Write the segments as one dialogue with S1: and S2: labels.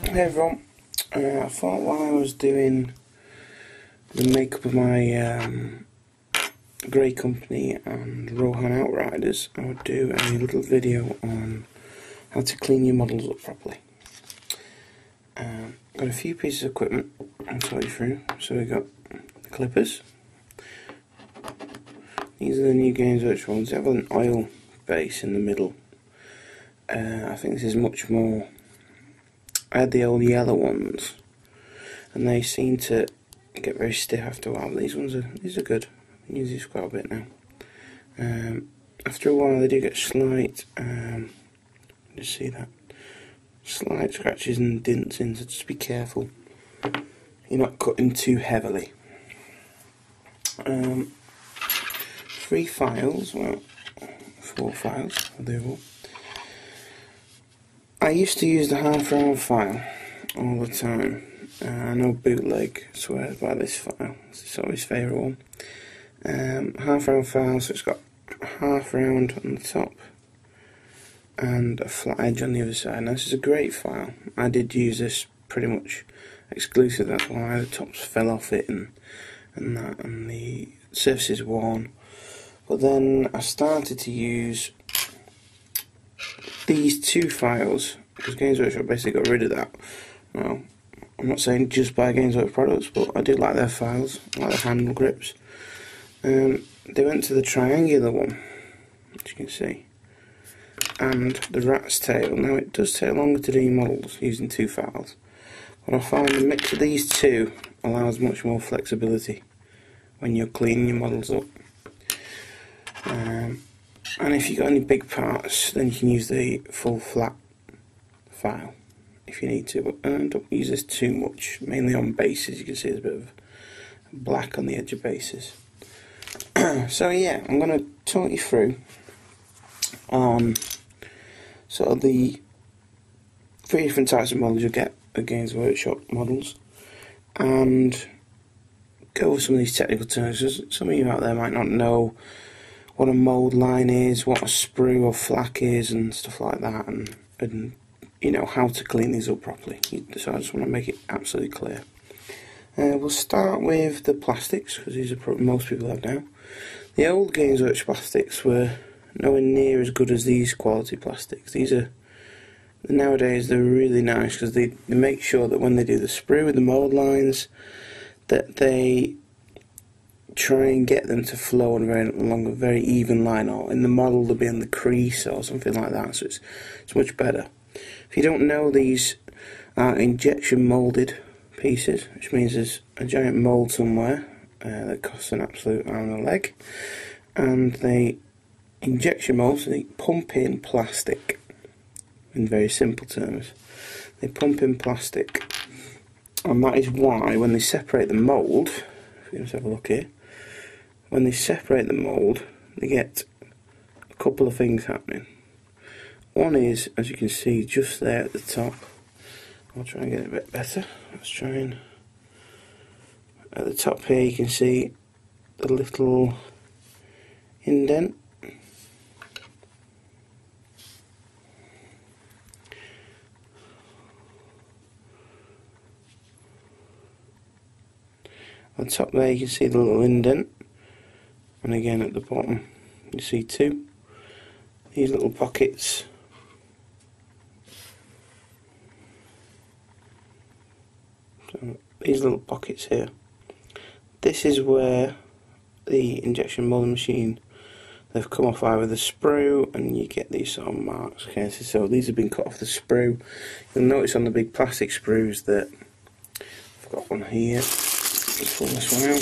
S1: Hey everyone, I thought while I was doing the makeup of my Grey Company and Rohan Outriders, I would do a little video on how to clean your models up properly. Got a few pieces of equipment I'll talk you through. So we've got the clippers. These are the new Games Workshop ones. They have an oil base in the middle. I think this is much more. I had the old yellow ones, and they seem to get very stiff after a while. But these are good. I use these quite a bit now. After a while, they do get slight. Just see that slight scratches and dents in. So just be careful. You're not cutting too heavily. 3 files. Well, 4 files. I'll do all. I used to use the half-round file all the time. I know Bootleg swears by this file. It's always his favourite one. Half-round file, so it's got half round on the top and a flat edge on the other side. Now this is a great file. I did use this pretty much exclusively. That's why the tops fell off it and the surface is worn. But then I started to use these 2 files, because Games Workshop basically got rid of that. Well, I'm not saying just buy Games Workshop products, but I do like their files, I like the handle grips. They went to the triangular one, as you can see, and the rat's tail. Now it does take longer to do models using 2 files, but I find the mix of these 2 allows much more flexibility when you're cleaning your models up. And if you've got any big parts, then you can use the full flat file if you need to, but don't use this too much, mainly on bases. You can see there's a bit of black on the edge of bases. So yeah, I'm going to talk you through on sort of the 3 different types of models you'll get at Games Workshop models, and go over some of these technical terms, because some of you out there might not know what a mould line is, what a sprue or flack is, and stuff like that, and you know how to clean these up properly. So I just want to make it absolutely clear. We'll start with the plastics, because these are probably most people have now. The old Games Workshop plastics were nowhere near as good as these quality plastics. These are nowadays they're really nice, because they make sure that when they do the sprue with the mould lines, that they try and get them to flow along a very even line, or in the model they'll be in the crease or something like that, so it's much better. If you don't know, these are injection moulded pieces, which means there's a giant mould somewhere that costs an absolute arm and a leg, and they injection mould, so they pump in plastic. In very simple terms, they pump in plastic, and that is why when they separate the mould, if you just have a look here, when they separate the mould, they get a couple of things happening. One is, as you can see just there at the top, I'll try and get it a bit better. Let's try and, at the top here you can see the little indent. On the top there you can see the little indent, and again at the bottom you see 2. These little pockets. So these little pockets here. This is where the injection moulding machine, they've come off either the sprue, and you get these sort of marks. Okay, so these have been cut off the sprue. You'll notice on the big plastic sprues that I've got one here. Let's pull this one out.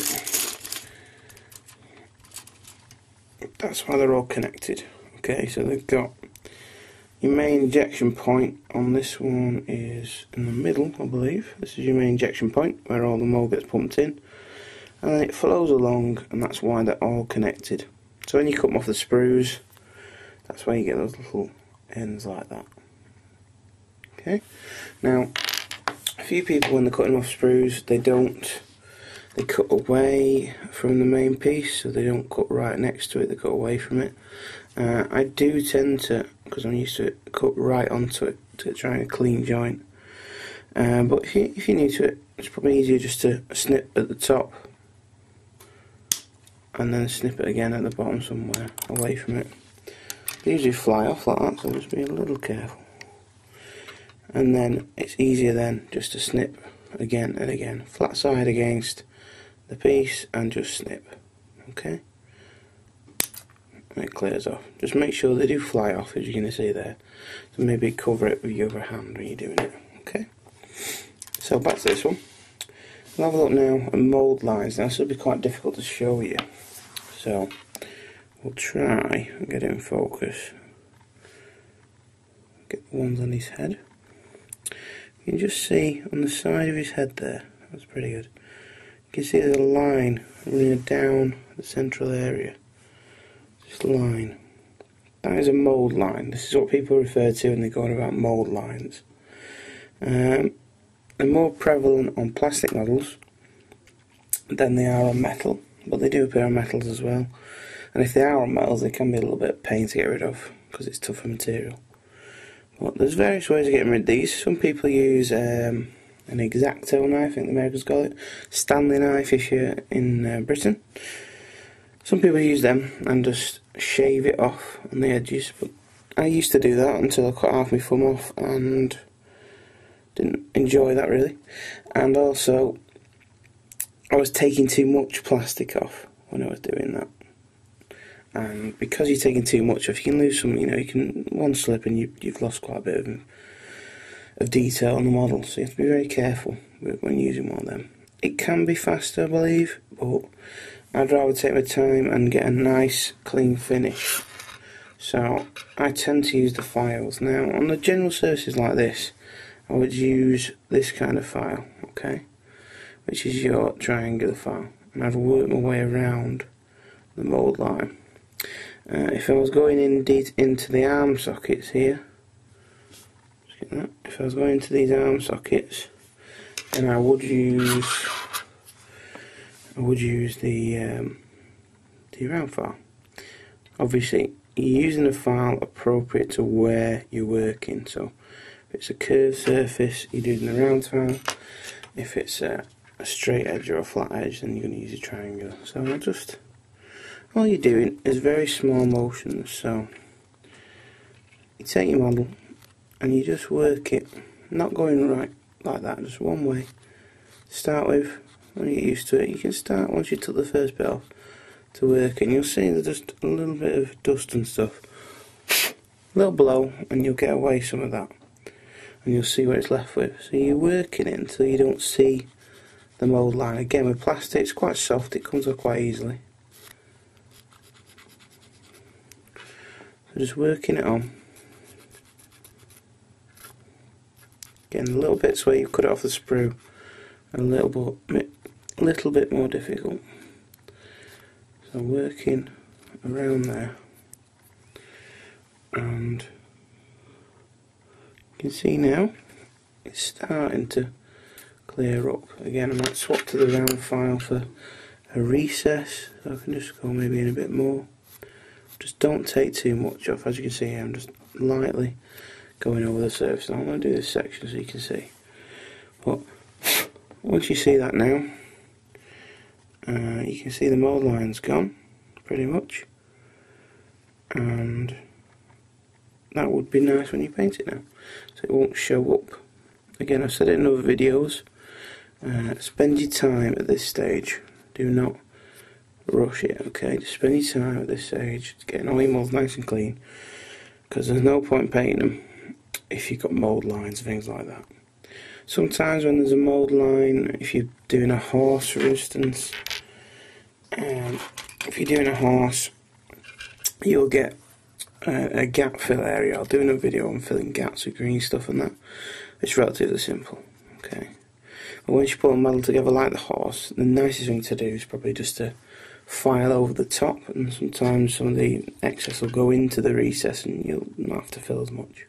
S1: That's why they're all connected. Okay, so they've got your main injection point on this one is in the middle, I believe. This is your main injection point where all the mould gets pumped in, and then it flows along, and that's why they're all connected. So when you cut them off the sprues, that's why you get those little ends like that. Okay. Now, a few people when they're cutting off sprues, they cut away from the main piece, so they don't cut right next to it, they cut away from it. I do tend to, because I'm used to it, cut right onto it to try a clean joint. But if you're new to it, it's probably easier just to snip at the top and then snip it again at the bottom somewhere away from it. They usually fly off like that, so just be a little careful. And then it's easier then just to snip again and again, flat side against the piece and just snip. Okay, and it clears off. Just make sure they do fly off, as you're going to see there, so maybe cover it with your other hand when you're doing it. Okay, so back to this one. We'll have a look now at mould lines. Now this will be quite difficult to show you, so we'll try and get it in focus. Get the ones on his head. You can just see on the side of his head there, that's pretty good. You can see there's a line running down the central area. This line. That is a mould line. This is what people refer to when they're going about mould lines. They're more prevalent on plastic models than they are on metal, but they do appear on metals as well. And if they are on metals, they can be a little bit of pain to get rid of because it's tougher material. But there's various ways of getting rid of these. Some people use an X-Acto knife, I think the Americans call it, Stanley knife if you're in Britain. Some people use them and just shave it off on the edges, but I used to do that until I cut half my thumb off and didn't enjoy that really. And also I was taking too much plastic off when I was doing that. And because you're taking too much off, you can lose some, you can one slip and you've lost quite a bit of detail on the model, so you have to be very careful when using one of them. It can be faster, I believe, but I'd rather take my time and get a nice clean finish. So I tend to use the files. Now on the general surfaces like this, I would use this kind of file, okay, which is your triangular file, and I'd work my way around the mould line. If I was going indeed into the arm sockets here, if I was going into these arm sockets, then I would use the round file. Obviously, you're using a file appropriate to where you're working. So, if it's a curved surface, you're using the round file. If it's a straight edge or a flat edge, then you're going to use a triangular. So all you're doing is very small motions. So you take your model and you just work it, not going right like that, just one way. Start with, when you get used to it, you can start once you took the first bit off to work it, and you'll see there's just a little bit of dust and stuff. A little blow and you'll get away some of that, and you'll see what it's left with. So you're working it until you don't see the mould line. Again, with plastic, it's quite soft, it comes off quite easily. So just working it on, getting the little bits where you cut it off the sprue, and a little bit more difficult. So working around there, and you can see now it's starting to clear up. Again, I might swap to the round file for a recess, so I can just go maybe in a bit more. Just don't take too much off. As you can see here, I'm just lightly going over the surface. Now I'm going to do this section so you can see. But once you see that now, you can see the mould line's gone, pretty much. And that would be nice when you paint it now, so it won't show up. Again, I've said it in other videos, spend your time at this stage. Do not rush it, okay? Just spend your time at this stage getting all your moulds nice and clean, because there's no point painting them if you've got mould lines and things like that. Sometimes when there's a mould line, if you're doing a horse for instance, if you're doing a horse, you'll get a gap fill area. I'll do another video on filling gaps with green stuff and that. It's relatively simple, okay? But once you put a model together like the horse, the nicest thing to do is probably just to file over the top, and sometimes some of the excess will go into the recess and you'll not have to fill as much.